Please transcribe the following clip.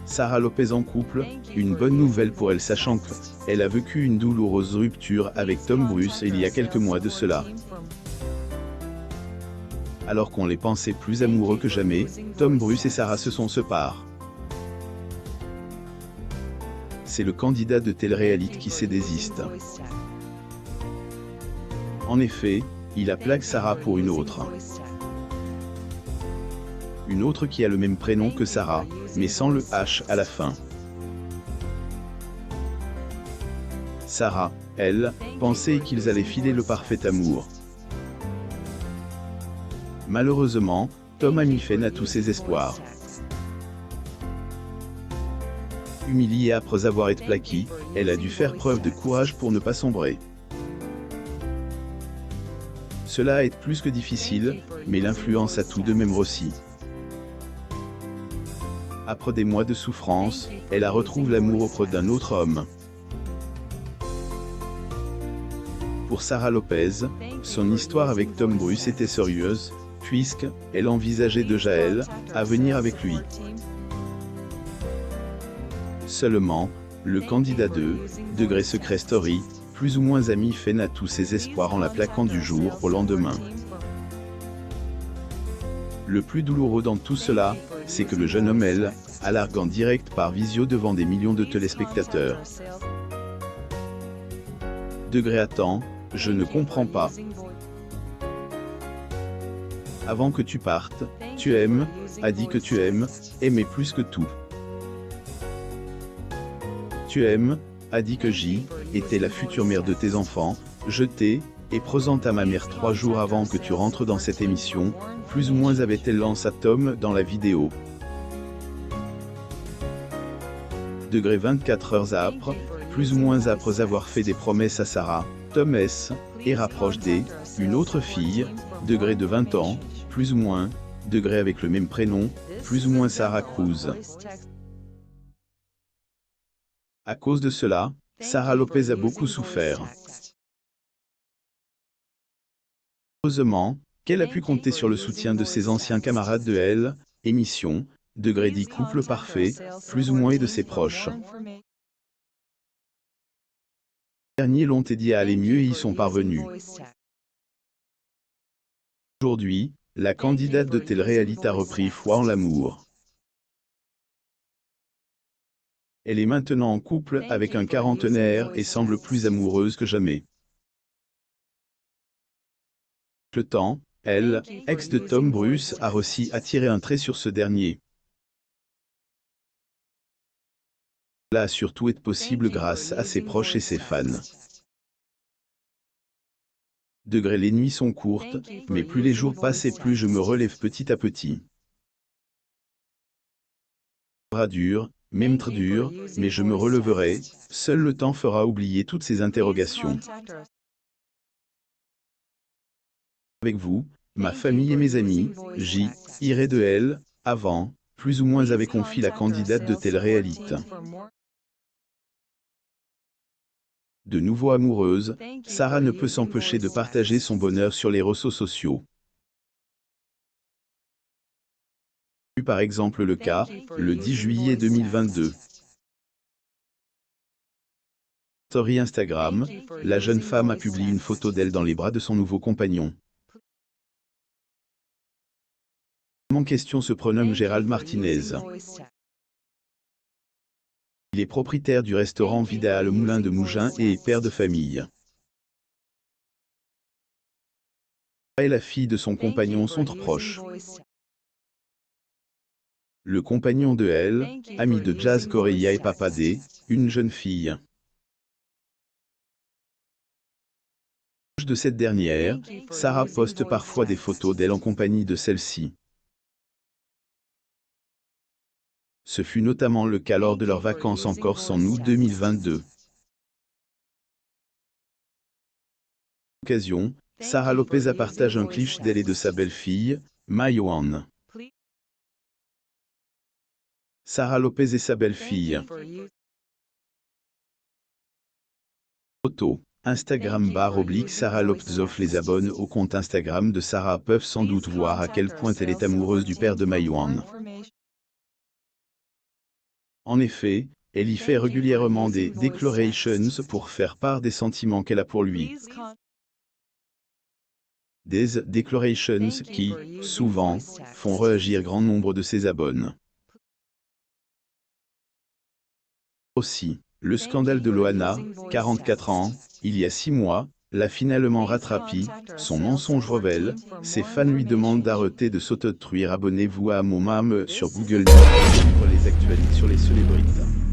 Sara Lopez en couple, une bonne nouvelle pour elle sachant qu'elle a vécu une douloureuse rupture avec Tom Bruce il y a quelques mois de cela. Alors qu'on les pensait plus amoureux que jamais, Tom Bruce et Sara se sont séparés. C'est le candidat de télé-réalité qui s'est désiste. En effet, il a plaqué Sara pour une autre. Une autre qui a le même prénom que Sara, mais sans le H à la fin. Sara, elle, pensait qu'ils allaient filer le parfait amour. Malheureusement, Tom a mis fin à tous ses espoirs. Humiliée après avoir été plaquée, elle a dû faire preuve de courage pour ne pas sombrer. Cela a été plus que difficile, mais l'influence a tout de même aussi. Après des mois de souffrance, elle a retrouvé l'amour auprès d'un autre homme. Pour Sara Lopez, son histoire avec Tom Bruce était sérieuse, puisqu'elle envisageait déjà à venir avec lui. Seulement, le candidat de Degré Secret Story, plus ou moins ami fin à tous ses espoirs en la plaquant du jour au lendemain. Le plus douloureux dans tout cela, c'est que le jeune homme a largué en direct par visio devant des millions de téléspectateurs. Degré attend, je ne comprends pas. Avant que tu partes, tu aimes, a dit que tu aimes, aimer plus que tout. Tu aimes, a dit que j'y étais la future mère de tes enfants, je t'ai, et présente à ma mère 3 jours avant que tu rentres dans cette émission, plus ou moins avait-elle lancé à Tom dans la vidéo. Degré 24 heures après, plus ou moins après avoir fait des promesses à Sara, Tom S. et rapproche une autre fille, degré de 20 ans, plus ou moins, degré avec le même prénom, plus ou moins Sara Cruz. À cause de cela, Sara Lopez a beaucoup souffert. Heureusement, qu'elle a pu compter sur le soutien de ses anciens camarades de émission, degré dit couple parfait, plus ou moins et de ses proches. Les derniers l'ont aidé à aller mieux et y sont parvenus. Aujourd'hui, la candidate de télé-réalité a repris foi en l'amour. Elle est maintenant en couple avec un quarantenaire et semble plus amoureuse que jamais. Le temps, elle, ex de Tom Bruce, a aussi attiré un trait sur ce dernier. Cela a surtout été possible grâce à ses proches et ses fans. Degré les nuits sont courtes, mais plus les jours passent et plus je me relève petit à petit. Bras dur, même très dur, mais je me releverai, seul le temps fera oublier toutes ces interrogations. Avec vous, ma famille et mes amis, j'y irai de elle, avant, plus ou moins avait confié la candidate de télé-réalité. De nouveau amoureuse, Sara ne peut s'empêcher de partager son bonheur sur les réseaux sociaux. Par exemple le cas, le 10 juillet 2022. Story Instagram, la jeune femme a publié une photo d'elle dans les bras de son nouveau compagnon. L'homme en question se prénomme Gérald Martinez. Il est propriétaire du restaurant Vida Le Moulin de Mougins et est père de famille. Et la fille de son compagnon sont très proches. Le compagnon de elle, ami de Jazz Correia et papa une jeune fille. De cette dernière, Sara poste parfois des photos d'elle en compagnie de celle-ci. Ce fut notamment le cas lors de leurs vacances en Corse en août 2022. À l'occasion, Sara Lopez a partagé un cliché d'elle et de sa belle-fille, Mayoan. Sara Lopez et sa belle-fille. Photo. Instagram /Sara Lopez offre les abonnés au compte Instagram de Sara peuvent sans doute voir à quel point elle est amoureuse du père de Mayoan. En effet, elle y fait régulièrement des declarations pour faire part des sentiments qu'elle a pour lui. Des declarations qui, souvent, font réagir grand nombre de ses abonnés. Aussi, le scandale de Loana, 44 ans, il y a 6 mois, l'a finalement rattrapé. Son mensonge révèle, ses fans lui demandent d'arrêter de s'autotruire. Abonnez-vous à mon mam sur Google News pour suivre les actualités sur les célébrités.